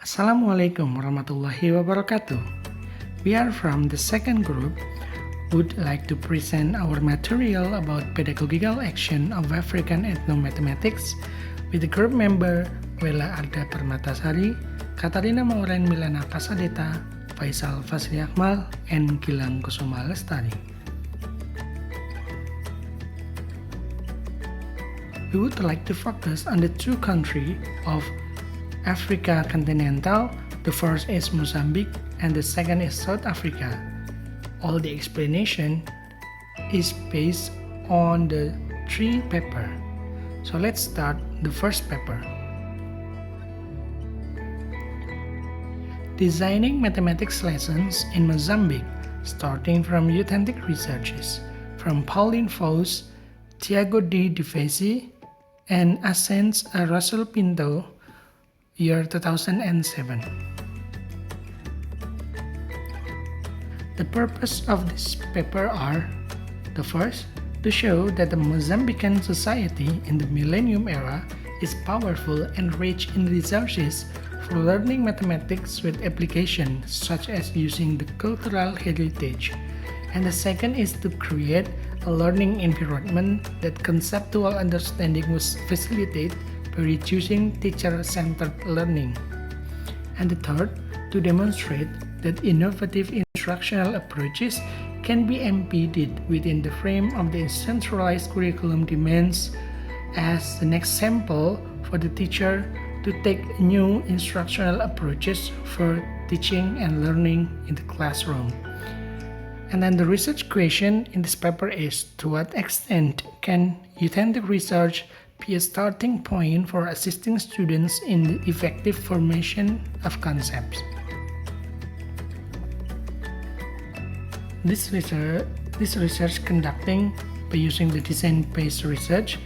Assalamualaikum warahmatullahi wabarakatuh. We are from the second group would like to present our material about pedagogical action of African ethnomathematics with the group member Wela Arda Permatasari, Katarina Mauren Milana Pasadeta, Faisal Fasri Akmal, and Gilang Kusuma Lestari. We would like to focus on the two countries of Africa continental. The first is Mozambique and the second is South Africa. All the explanation is based on the three paper. So let's start the first paper. Designing mathematics lessons in Mozambique, starting from authentic researches from Pauline Foss, Tiago D. Divesi, and Ascens Russell Pinto, year 2007. The purpose of this paper are: the first, to show that the Mozambican society in the millennium era is powerful and rich in resources for learning mathematics with application such as using the cultural heritage. And the second is to create a learning environment that conceptual understanding was facilitated by reducing teacher-centered learning. And the third, to demonstrate that innovative instructional approaches can be embedded within the frame of the centralized curriculum demands as the next sample for the teacher to take new instructional approaches for teaching and learning in the classroom. And then the research question in this paper is: to what extent can authentic research be a starting point for assisting students in the effective formation of concepts? This research conducting by using the design-based research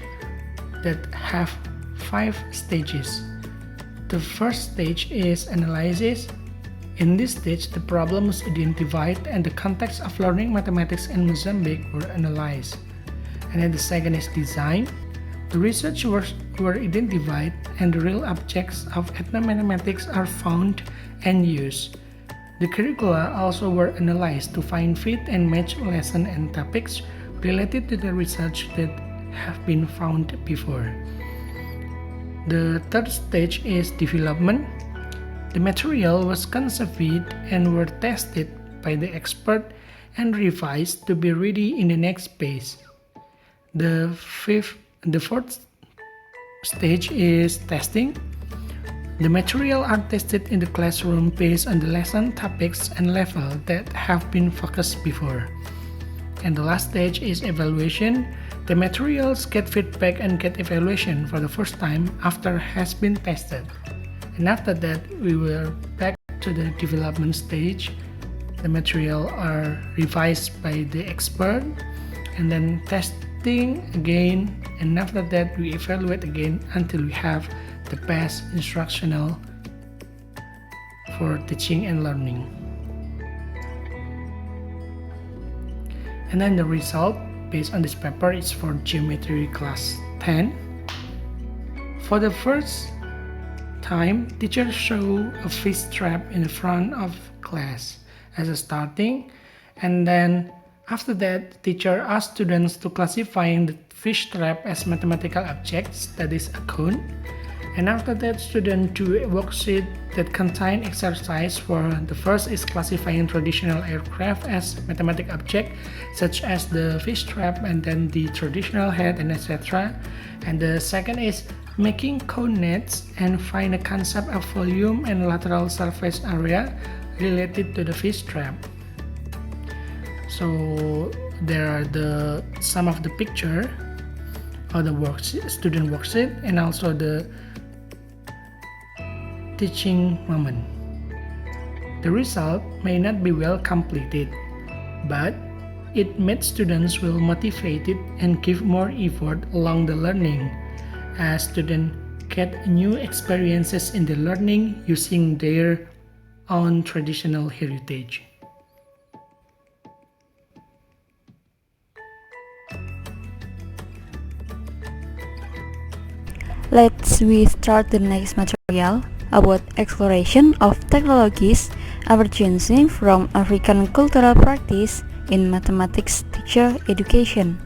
that have 5 stages. The first stage is analysis. In this stage, the problem was identified and the context of learning mathematics in Mozambique were analyzed. And then the second is design. The research were identified and the real objects of ethnomathematics are found and used. The curricula also were analyzed to find fit and match lesson and topics related to the research that have been found before. The third stage is development. The material was conceived and were tested by the expert and revised to be ready in the next phase. The fourth stage is testing. The material are tested in the classroom based on the lesson topics and level that have been focused before. And the last stage is evaluation. The materials get feedback and get evaluation for the first time after has been tested. And after that, we were back to the development stage. The material are revised by the expert and then testing again. And after that, we evaluate again until we have the best instructional for teaching and learning. And then the result based on this paper is for geometry class 10. For the first time, teachers show a fish trap in the front of class as a starting, and then after that, teacher asks students to classifying the fish trap as mathematical objects, that is a cone. And after that, students do a worksheet that contain exercise for the first is classifying traditional aircraft as mathematical object, such as the fish trap and then the traditional head and etc. And the second is making cone nets and find the concept of volume and lateral surface area related to the fish trap. So there are some of the picture of the student worksheet and also the teaching moment. The result may not be well completed, but it made students well motivated and give more effort along the learning as students get new experiences in the learning using their own traditional heritage. Let's start the next material. about exploration of technologies emerging from African cultural practice in mathematics teacher education.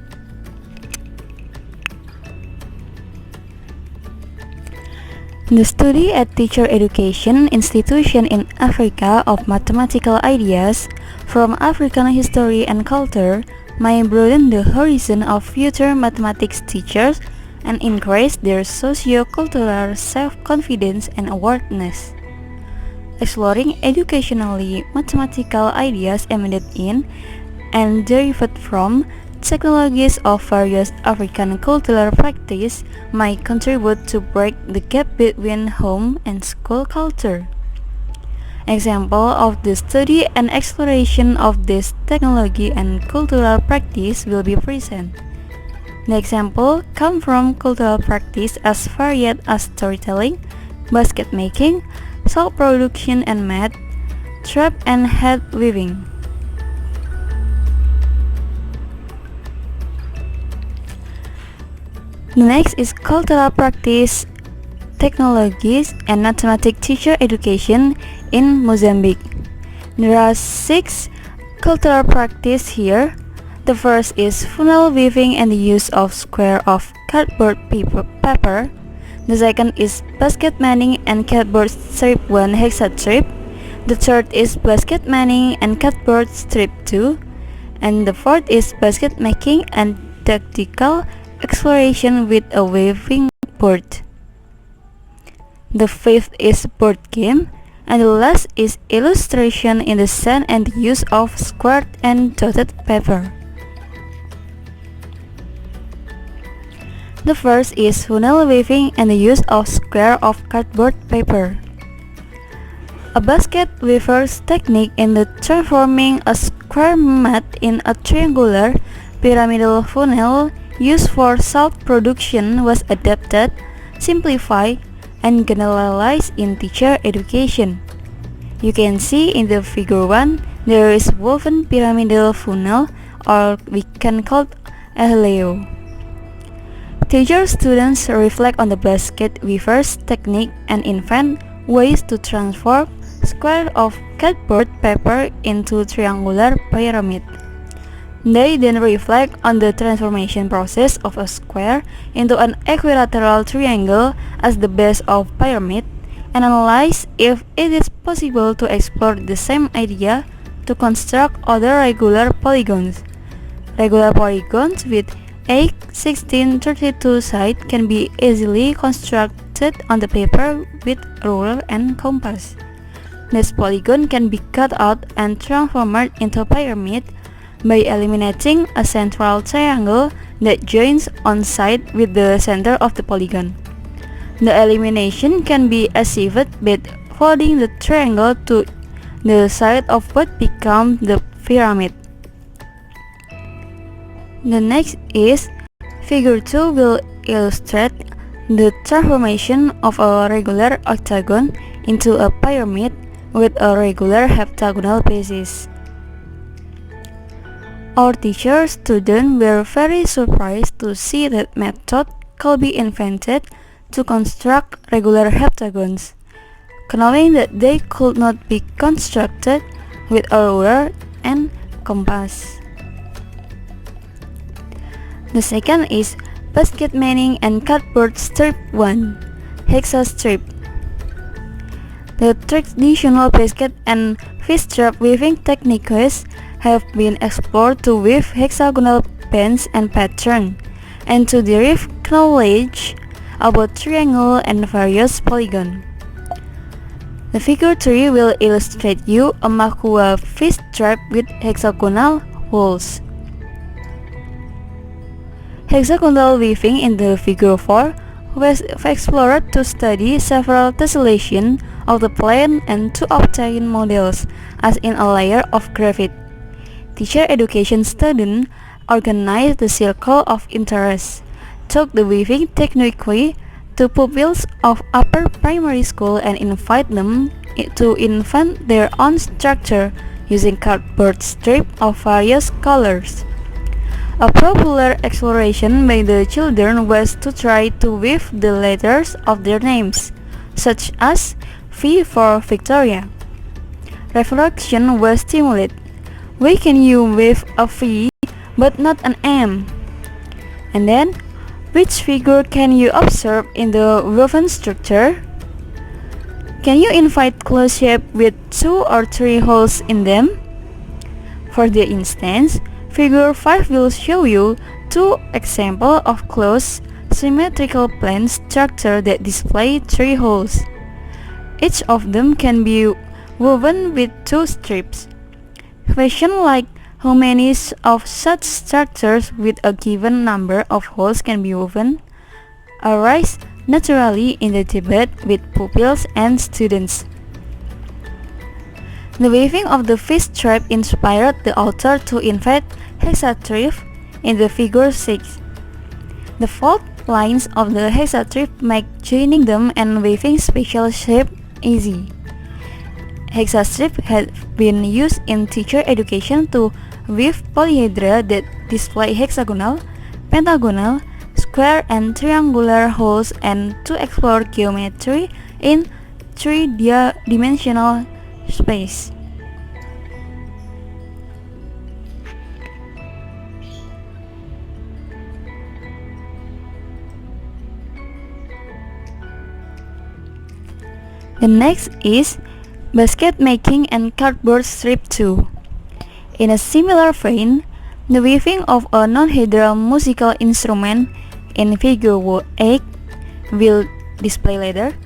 The study at teacher education institution in Africa of mathematical ideas from African history and culture may broaden the horizon of future mathematics teachers and increase their socio-cultural self-confidence and awareness. Exploring educationally mathematical ideas embedded in and derived from technologies of various African cultural practice might contribute to break the gap between home and school culture. Example of the study and exploration of this technology and cultural practice will be present. The example come from cultural practice as varied as storytelling, basket making, salt production and math, trap and hat weaving. The next is cultural practice, technologies, and mathematics teacher education in Mozambique. There are 6 cultural practices here. The first is funnel weaving and the use of square of cardboard paper. The second is basket mending and cardboard strip 1 hexa strip. The third is basket mending and cardboard strip 2. And the fourth is basket making and didactical exploration with a weaving board. The fifth is board game, and the last is illustration in the sand and the use of squared and dotted paper. The first is funnel weaving and the use of square of cardboard paper. A basket weaver's technique in the transforming a square mat in a triangular pyramidal funnel used for salt production was adapted, simplified, and generalized in teacher education. You can see in the figure 1 there is woven pyramidal funnel, or we can call it a helio. Teacher students reflect on the basket weaver's technique and invent ways to transform square of cardboard paper into triangular pyramid. They then reflect on the transformation process of a square into an equilateral triangle as the base of pyramid and analyze if it is possible to explore the same idea to construct other regular polygons. Regular polygons with 8, 16, 32 sides can be easily constructed on the paper with ruler and compass. This polygon can be cut out and transformed into a pyramid by eliminating a central triangle that joins on side with the center of the polygon. The elimination can be achieved by folding the triangle to the side of what becomes the pyramid. The next is figure 2 will illustrate the transformation of a regular octagon into a pyramid with a regular heptagonal basis. Our teacher students were very surprised to see that method could be invented to construct regular heptagons, knowing that they could not be constructed with a ruler and compass. The second is basket mending and cardboard strip 1, hexa strip. The traditional basket and fish trap weaving techniques have been explored to weave hexagonal bands and patterns, and to derive knowledge about triangle and various polygons. The figure 3 will illustrate you a makua fish trap with hexagonal holes. Hexagonal weaving in the figure 4 was explored to study several tessellations of the plane and to obtain models as in a layer of graphite. Teacher education students organized the circle of interest, taught the weaving technique to pupils of upper primary school and invite them to invent their own structure using cardboard strips of various colors. A popular exploration by the children was to try to weave the letters of their names, such as V for Victoria. Reflection was stimulated. Why can you wave a V but not an M? And then, which figure can you observe in the woven structure? Can you invite closed shape with 2 or 3 holes in them? For the instance, figure 5 will show you 2 examples of closed symmetrical plane structure that display 3 holes. Each of them can be woven with 2 strips. Questions like how many of such structures with a given number of holes can be woven arise naturally in the debate with pupils and students. The weaving of the fish stripe inspired the author to invent hexastrip in the figure 6. The fault lines of the hexastrip make joining them and weaving special shape easy. Hexastrip has been used in teacher education to weave polyhedra that display hexagonal, pentagonal, square and triangular holes and to explore geometry in three-dimensional space. The next is basket making and cardboard strip 2. In a similar vein, the weaving of a non-hydral musical instrument in figure 8 will display later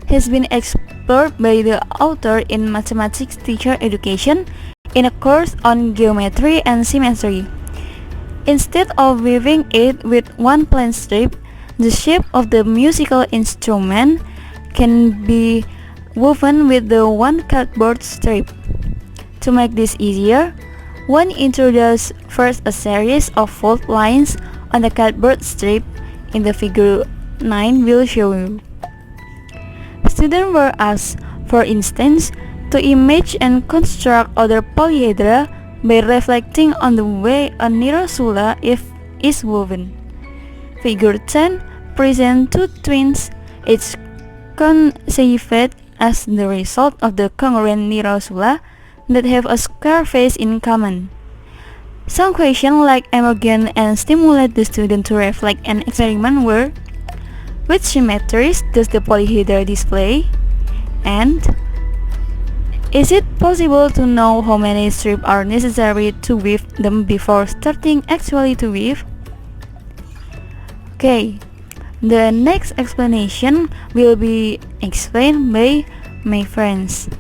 has been explored by the author in mathematics teacher education in a course on geometry and symmetry. Instead of weaving it with one plain strip, the shape of the musical instrument can be woven with the one cardboard strip. To make this easier, one introduces first a series of fault lines on the cardboard strip in the figure 9 will show you. Students were asked, for instance, to image and construct other polyhedra by reflecting on the way a nirosula is woven. Figure 10 presents 2 twins, each conceived as the result of the congruent nirosula that have a square face in common. Some questions like emergent and stimulate the student to reflect and experiment were: which symmetries does the polyhedra display? And is it possible to know how many strips are necessary to weave them before starting actually to weave? Okay, the next explanation will be explained by my friends.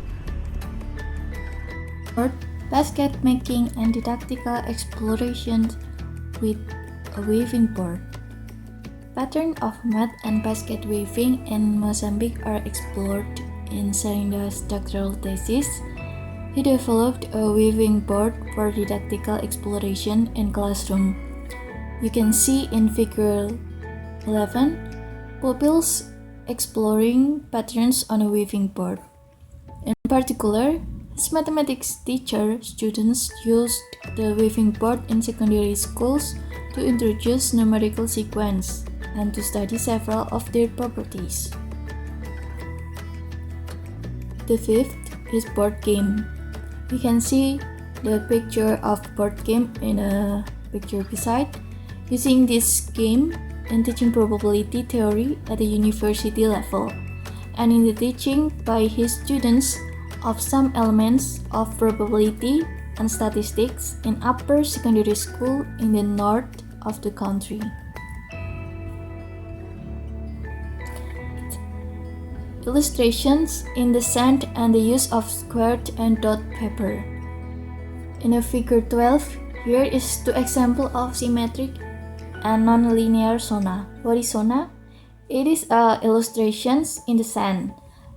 Basket making and didactical explorations with a weaving board. Pattern of mat and basket weaving in Mozambique are explored in Serinda's doctoral thesis. He developed a weaving board for didactical exploration in classroom. You can see in figure 11, pupils exploring patterns on a weaving board. In particular, as mathematics teacher, students used the weaving board in secondary schools to introduce numerical sequence and to study several of their properties. The fifth is board game. You can see the picture of board game in a picture beside. Using this game in teaching probability theory at the university level and in the teaching by his students of some elements of probability and statistics in upper secondary school in the north of the country. Illustrations in the sand and the use of squared and dot paper. In a figure 12, here is 2 examples of symmetric and non-linear zona. What is zona? It is illustrations in the sand,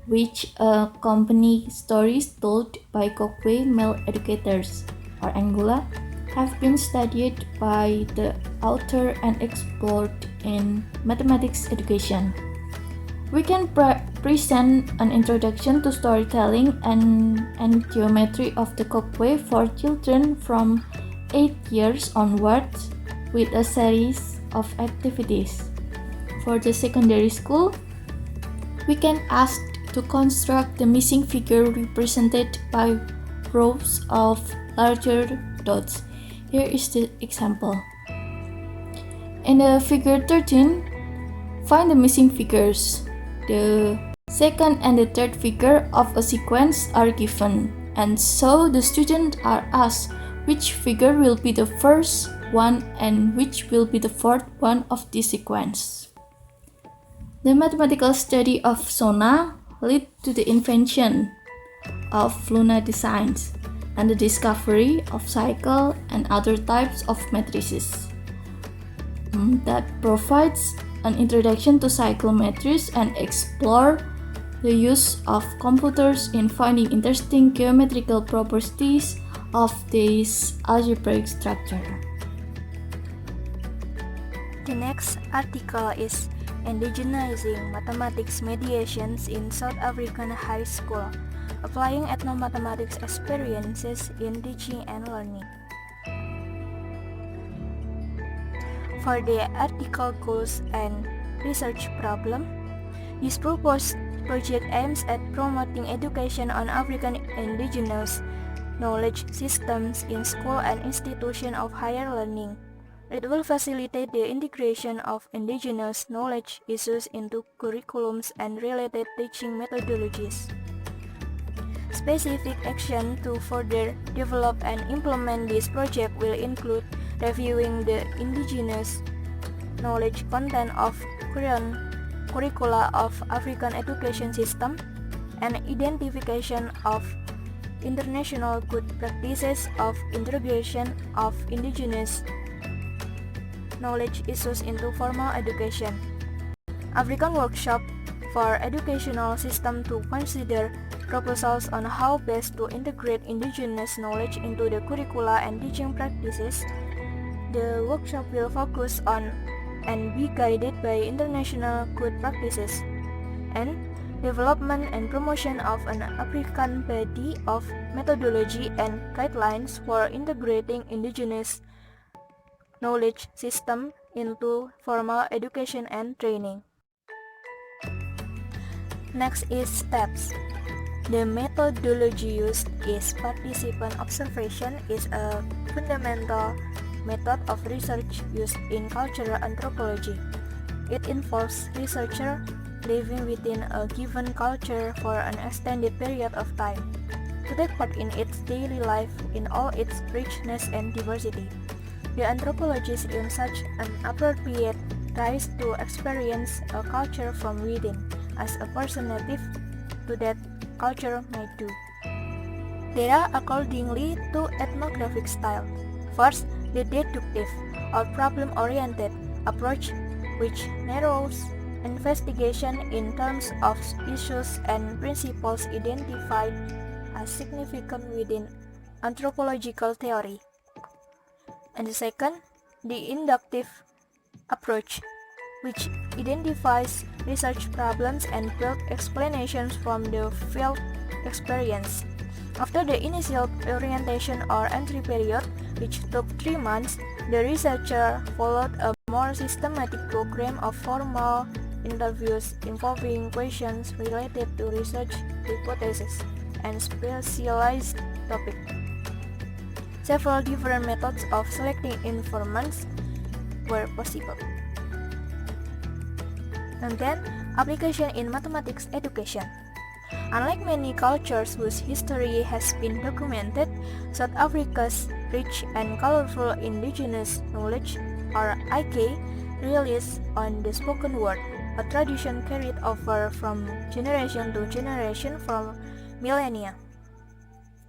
which accompany stories told by Kokwe male educators, or Angola, have been studied by the author and explored in mathematics education. We can present an introduction to storytelling and geometry of the Kokwe for children from 8 years onwards with a series of activities. For the secondary school, we can ask to construct the missing figure represented by rows of larger dots. Here is the example. In the figure 13, find the missing figures. The second and the third figure of a sequence are given, and so the students are asked which figure will be the first one and which will be the fourth one of this sequence. The mathematical study of Sona led to the invention of Luna designs and the discovery of cycle and other types of matrices. That provides an introduction to cyclometries and explore the use of computers in finding interesting geometrical properties of this algebraic structure. The next article is Indigenizing Mathematics Mediations in South African High School, Applying Ethnomathematics Experiences in Teaching and Learning. For the article goals and research problem, this proposed project aims at promoting education on African indigenous knowledge systems in school and institutions of higher learning. It will facilitate the integration of indigenous knowledge issues into curriculums and related teaching methodologies. Specific action to further develop and implement this project will include reviewing the indigenous knowledge content of current curricula of African education system and identification of international good practices of integration of indigenous knowledge issues into formal education. African workshop for educational system to consider proposals on how best to integrate indigenous knowledge into the curricula and teaching practices. The workshop will focus on and be guided by international good practices and development and promotion of an African body of methodology and guidelines for integrating indigenous knowledge system into formal education and training. Next is steps. The methodology used is participant observation is a fundamental method of research used in cultural anthropology. It involves researcher living within a given culture for an extended period of time to take part in its daily life in all its richness and diversity. The anthropologist in such an appropriate tries to experience a culture from within as a person native to that culture might do. There are accordingly two ethnographic styles. First, the deductive or problem-oriented approach, which narrows investigation in terms of issues and principles identified as significant within anthropological theory. And the second, the inductive approach, which identifies research problems and builds explanations from the field experience. After the initial orientation or entry period, which took 3 months, the researcher followed a more systematic program of formal interviews involving questions related to research hypotheses and specialized topics. Several different methods of selecting informants were possible. And then, application in mathematics education. Unlike many cultures whose history has been documented, South Africa's rich and colorful indigenous knowledge, or IK, relies on the spoken word, a tradition carried over from generation to generation for millennia.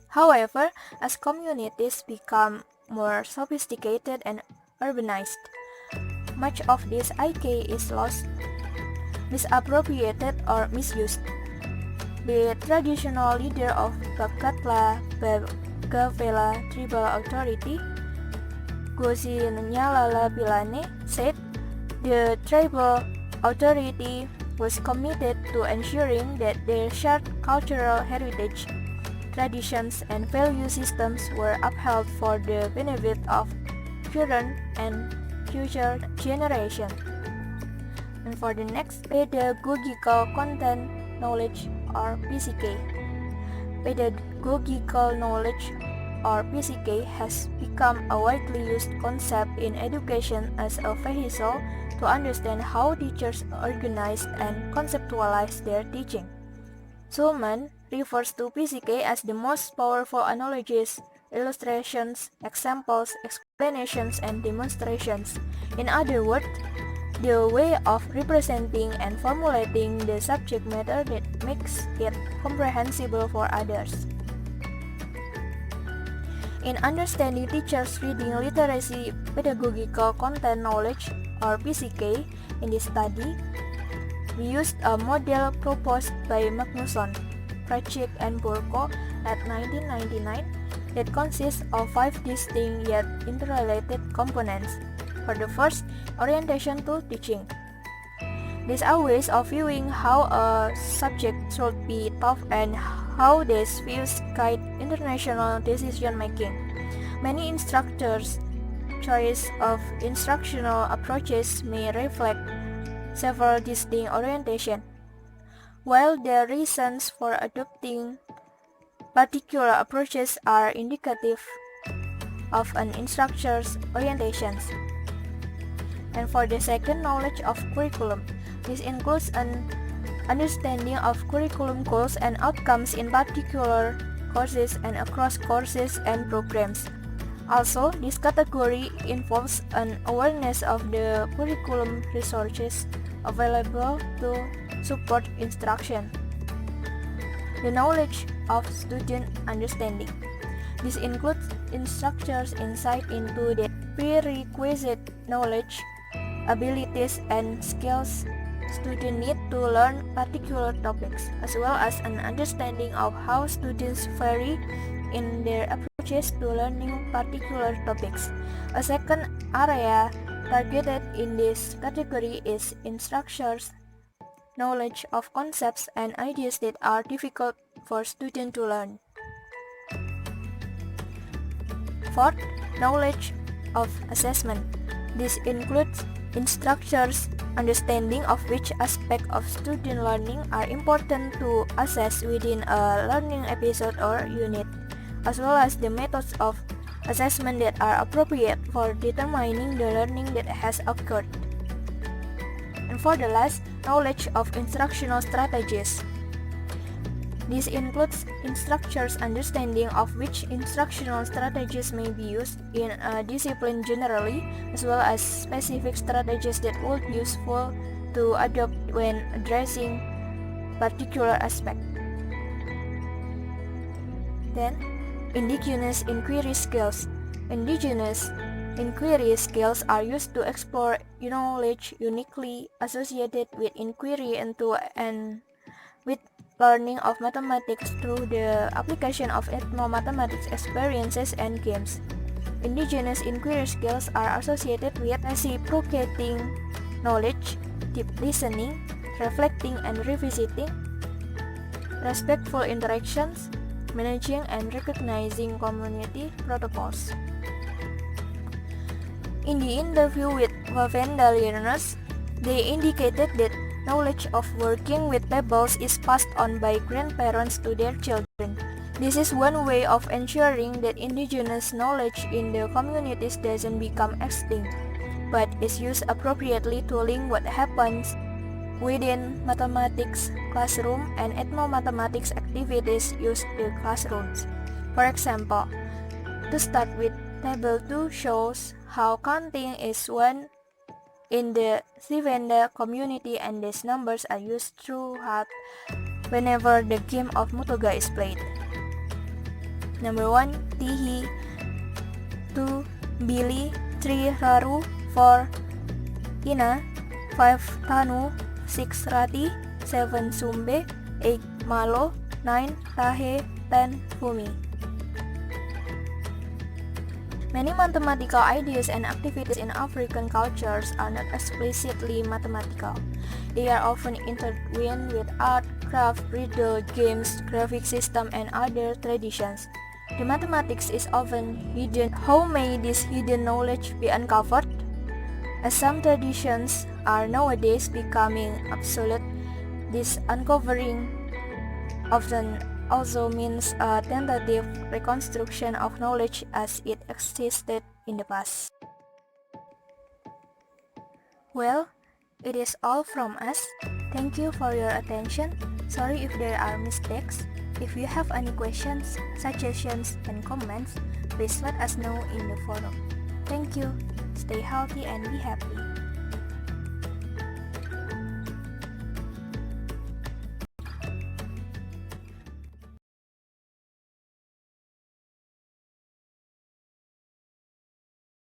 However, as communities become more sophisticated and urbanized, much of this IK is lost, misappropriated, or misused. The traditional leader of Bakatla Bagavela tribal authority, Gosi Nyalala Pilane, said the tribal authority was committed to ensuring that their shared cultural heritage, traditions, and value systems were upheld for the benefit of current and future generations. And for the next, pedagogical content knowledge or PCK. Pedagogical knowledge or PCK has become a widely used concept in education as a vehicle to understand how teachers organize and conceptualize their teaching. Schulman refers to PCK as the most powerful analogies, illustrations, examples, explanations, and demonstrations. In other words, the way of representing and formulating the subject matter that makes it comprehensible for others. In understanding teachers' reading literacy pedagogical content knowledge or PCK in this study, we used a model proposed by Magnusson, Krajcik, and Burko at 1999 that consists of 5 distinct yet interrelated components. For the first, orientation to teaching. These are ways of viewing how a subject should be taught and how these views guide international decision making. Many instructors' choice of instructional approaches may reflect several distinct orientations, while their reasons for adopting particular approaches are indicative of an instructor's orientations. And for the second, knowledge of curriculum. This includes an understanding of curriculum goals and outcomes in particular courses and across courses and programs. Also, this category involves an awareness of the curriculum resources available to support instruction. The knowledge of student understanding. This includes instructors' insight into the prerequisite knowledge, abilities, and skills students need to learn particular topics, as well as an understanding of how students vary in their approaches to learning particular topics. A second area targeted in this category is instructors' knowledge of concepts and ideas that are difficult for students to learn. Fourth, knowledge of assessment. This includes instructors' understanding of which aspects of student learning are important to assess within a learning episode or unit, as well as the methods of assessment that are appropriate for determining the learning that has occurred. And for the last, knowledge of instructional strategies. This includes instructors' understanding of which instructional strategies may be used in a discipline generally, as well as specific strategies that would be useful to adopt when addressing particular aspect. Then, indigenous inquiry skills. Indigenous inquiry skills are used to explore knowledge uniquely associated with inquiry into and with learning of mathematics through the application of ethnomathematics experiences and games. Indigenous inquiry skills are associated with reciprocating knowledge, deep listening, reflecting and revisiting, respectful interactions, managing and recognizing community protocols. In the interview with Wavenda learners, they indicated that knowledge of working with pebbles is passed on by grandparents to their children. This is one way of ensuring that indigenous knowledge in the communities doesn't become extinct, but is used appropriately to link what happens within mathematics classroom and ethnomathematics activities used in classrooms. For example, to start with, Table 2 shows how counting is one in the Sivenda community, and these numbers are used throughout whenever the game of Mutoga is played. Number 1, Tihi. 2, Billy. 3, Raru. 4, Ina. 5, Tanu. 6, Rati. 7, Sumbe. 8, Malo. 9, Tahe. 10, Fumi. Many mathematical ideas and activities in African cultures are not explicitly mathematical. They are often intertwined with art, craft, riddle, games, graphic system, and other traditions. The mathematics is often hidden. How may this hidden knowledge be uncovered? As some traditions are nowadays becoming obsolete, this uncovering often also means a tentative reconstruction of knowledge as it existed in the past. Well, it is all from us. Thank you for your attention. Sorry if there are mistakes. If you have any questions, suggestions, and comments, please let us know in the forum. Thank you. Stay healthy and be happy.